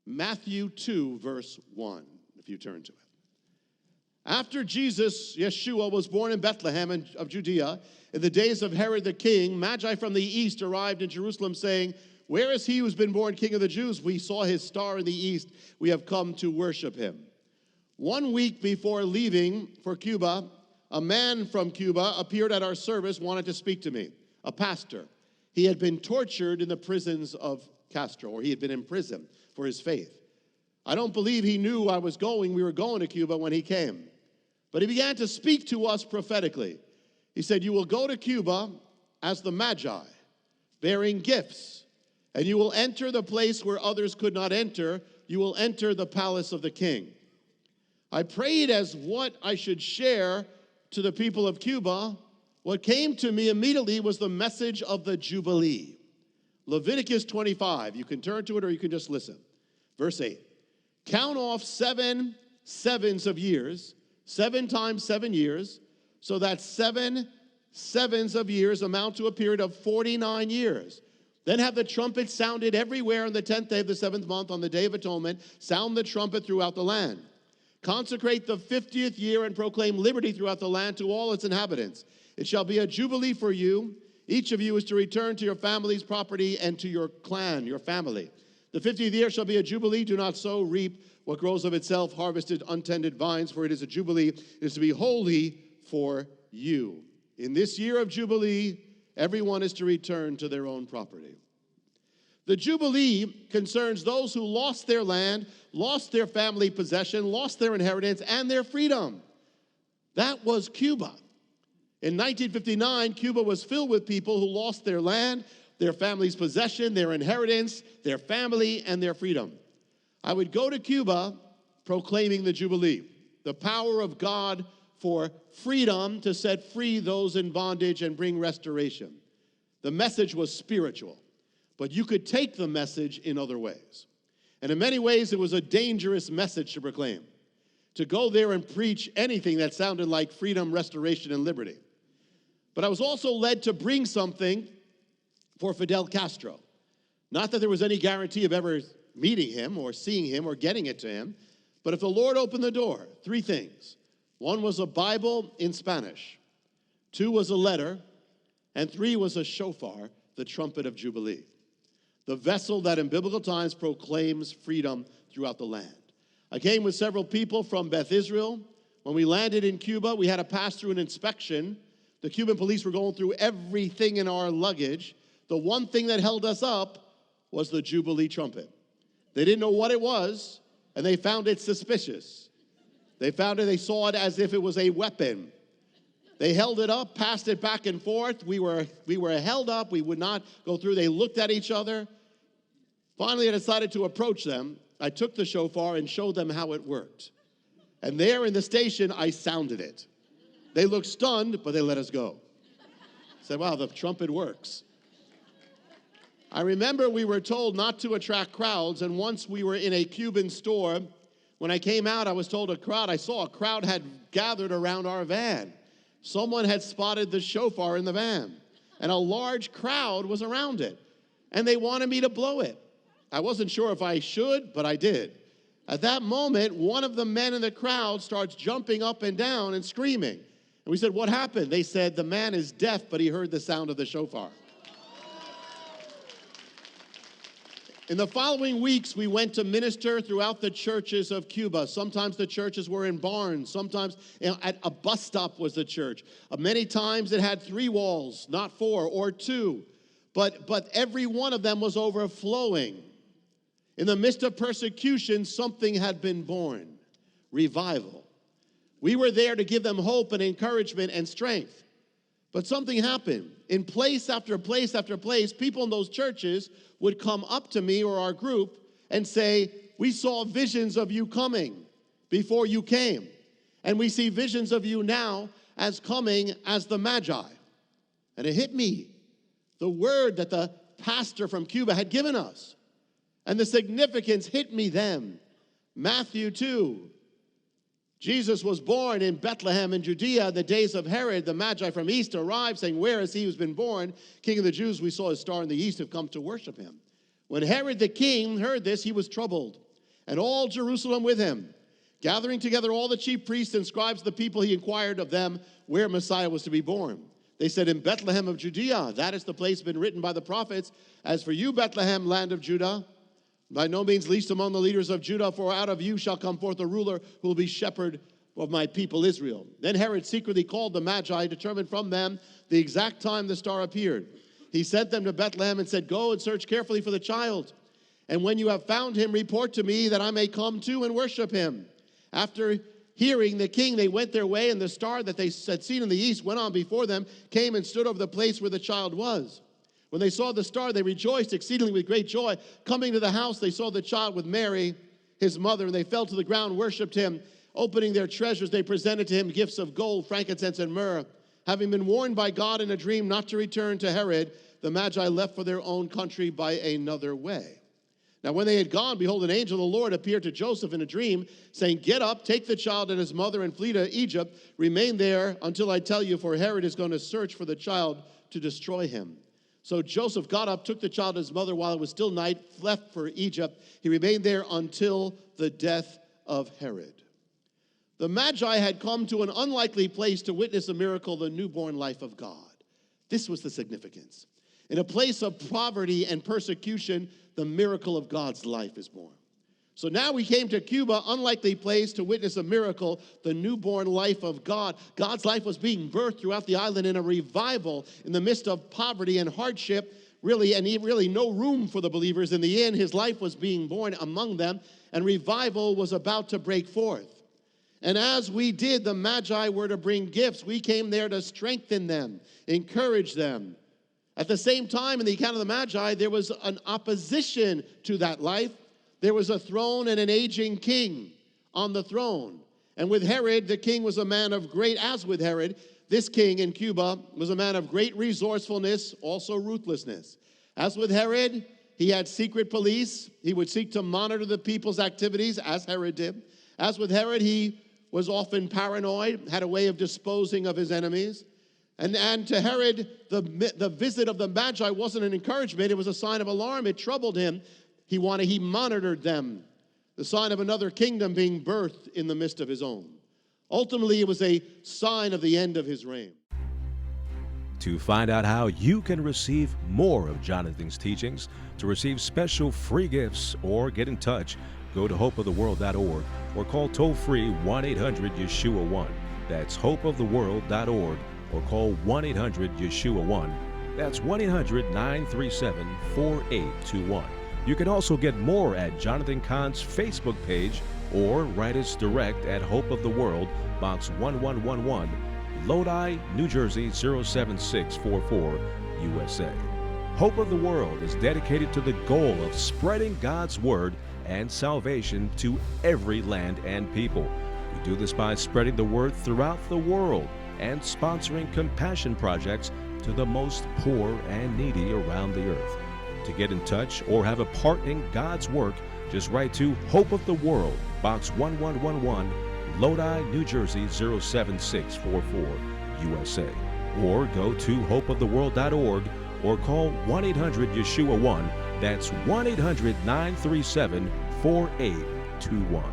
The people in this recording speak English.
Matthew 2, verse 1, if you turn to it. After Jesus, Yeshua, was born in Bethlehem of Judea, in the days of Herod the king, Magi from the east arrived in Jerusalem, saying, "Where is he who's been born King of the Jews? We saw his star in the east. We have come to worship him." 1 week before leaving for Cuba, a man from Cuba appeared at our service, wanted to speak to me, a pastor. He had been tortured in the prisons of Castro, or he had been in prison for his faith. I don't believe he knew we were going to Cuba when he came. But he began to speak to us prophetically. He said, "You will go to Cuba as the Magi, bearing gifts, and you will enter the place where others could not enter. You will enter the palace of the king." I prayed as what I should share to the people of Cuba. What came to me immediately was the message of the Jubilee. Leviticus 25, you can turn to it or you can just listen. Verse 8, count off 7 sevens of years, 7 times 7 years, so that 7 sevens of years amount to a period of 49 years. Then have the trumpet sounded everywhere on the 10th day of the 7th month on the Day of Atonement. Sound the trumpet throughout the land. Consecrate the 50th year and proclaim liberty throughout the land to all its inhabitants. It shall be a jubilee for you. Each of you is to return to your family's property and to your clan, your family. The 50th year shall be a jubilee. Do not sow, reap what grows of itself, harvested, untended vines, for it is a jubilee. It is to be holy for you. In this year of jubilee, everyone is to return to their own property. The jubilee concerns those who lost their land, lost their family possession, lost their inheritance, and their freedom. That was Cuba. In 1959, Cuba was filled with people who lost their land, their family's possession, their inheritance, their family, and their freedom. I would go to Cuba proclaiming the Jubilee, the power of God for freedom to set free those in bondage and bring restoration. The message was spiritual, but you could take the message in other ways. And in many ways, it was a dangerous message to proclaim, to go there and preach anything that sounded like freedom, restoration, and liberty. But I was also led to bring something for Fidel Castro. Not that there was any guarantee of ever meeting him or seeing him or getting it to him, but if the Lord opened the door, 3 things. 1 was a Bible in Spanish, 2 was a letter, and 3 was a shofar, the trumpet of Jubilee, the vessel that in biblical times proclaims freedom throughout the land. I came with several people from Beth Israel. When we landed in Cuba, we had to pass through an inspection. The Cuban police were going through everything in our luggage. The one thing that held us up was the Jubilee trumpet. They didn't know what it was, and they found it suspicious. They saw it as if it was a weapon. They held it up, passed it back and forth. We were held up. We would not go through. They looked at each other. Finally, I decided to approach them. I took the shofar and showed them how it worked. And there in the station, I sounded it. They looked stunned, but they let us go. Said, wow, the trumpet works. I remember we were told not to attract crowds, and once we were in a Cuban store. When I came out, I was told I saw a crowd had gathered around our van. Someone had spotted the shofar in the van, and a large crowd was around it, and they wanted me to blow it. I wasn't sure if I should, but I did. At that moment, one of the men in the crowd starts jumping up and down and screaming. And we said, what happened? They said, the man is deaf, but he heard the sound of the shofar. In the following weeks, we went to minister throughout the churches of Cuba. Sometimes the churches were in barns. Sometimes at a bus stop was the church. Many times it had 3 walls, not 4 or 2. But every one of them was overflowing. In the midst of persecution, something had been born. Revival. We were there to give them hope and encouragement and strength. But something happened. In place after place after place, people in those churches would come up to me or our group and say, we saw visions of you coming before you came. And we see visions of you now as coming as the Magi. And it hit me, the word that the pastor from Cuba had given us. And the significance hit me then. Matthew 2. Jesus was born in Bethlehem in Judea in the days of Herod. The Magi from east arrived, saying, where is he who's been born? King of the Jews, we saw his star in the east, have come to worship him. When Herod the king heard this, he was troubled. and all Jerusalem with him. Gathering together all the chief priests and scribes of the people, he inquired of them where Messiah was to be born. They said, in Bethlehem of Judea. That is the place been written by the prophets. As for you, Bethlehem, land of Judah, by no means least among the leaders of Judah, for out of you shall come forth a ruler who will be shepherd of my people Israel. Then Herod secretly called the Magi, determined from them the exact time the star appeared. He sent them to Bethlehem and said, go and search carefully for the child. And when you have found him, report to me that I may come too and worship him. After hearing the king, they went their way, and the star that they had seen in the east went on before them, came and stood over the place where the child was. When they saw the star, they rejoiced exceedingly with great joy. Coming to the house, they saw the child with Mary, his mother, and they fell to the ground, worshipped him. Opening their treasures, they presented to him gifts of gold, frankincense, and myrrh. Having been warned by God in a dream not to return to Herod, the Magi left for their own country by another way. Now when they had gone, behold, an angel of the Lord appeared to Joseph in a dream, saying, get up, take the child and his mother, and flee to Egypt. Remain there until I tell you, for Herod is going to search for the child to destroy him. So Joseph got up, took the child and his mother while it was still night, left for Egypt. He remained there until the death of Herod. The Magi had come to an unlikely place to witness a miracle, the newborn life of God. This was the significance. In a place of poverty and persecution, the miracle of God's life is born. So now we came to Cuba, unlikely place to witness a miracle, the newborn life of God. God's life was being birthed throughout the island in a revival in the midst of poverty and hardship, really no room for the believers. In the end, his life was being born among them, and revival was about to break forth. And as we did, the Magi were to bring gifts. We came there to strengthen them, encourage them. At the same time, in the account of the Magi, there was an opposition to that life. There was a throne and an aging king on the throne. And with Herod, the king was a man of as with Herod, this king in Cuba was a man of great resourcefulness, also ruthlessness. As with Herod, he had secret police. He would seek to monitor the people's activities, as Herod did. As with Herod, he was often paranoid, had a way of disposing of his enemies. And to Herod, the visit of the Magi wasn't an encouragement. It was a sign of alarm. It troubled him. He monitored them, the sign of another kingdom being birthed in the midst of his own. Ultimately, it was a sign of the end of his reign. To find out how you can receive more of Jonathan's teachings, to receive special free gifts, or get in touch, go to hopeoftheworld.org or call toll-free 1-800-YESHUA-1. That's hopeoftheworld.org or call 1-800-YESHUA-1. That's 1-800-937-4821. You can also get more at Jonathan Cahn's Facebook page or write us direct at Hope of the World, Box 1111, Lodi, New Jersey 07644, USA. Hope of the World is dedicated to the goal of spreading God's Word and salvation to every land and people. We do this by spreading the Word throughout the world and sponsoring compassion projects to the most poor and needy around the earth. To get in touch or have a part in God's work, just write to Hope of the World, Box 1111, Lodi, New Jersey 07644, USA. Or go to hopeoftheworld.org or call 1-800-YESHUA-1. That's 1-800-937-4821.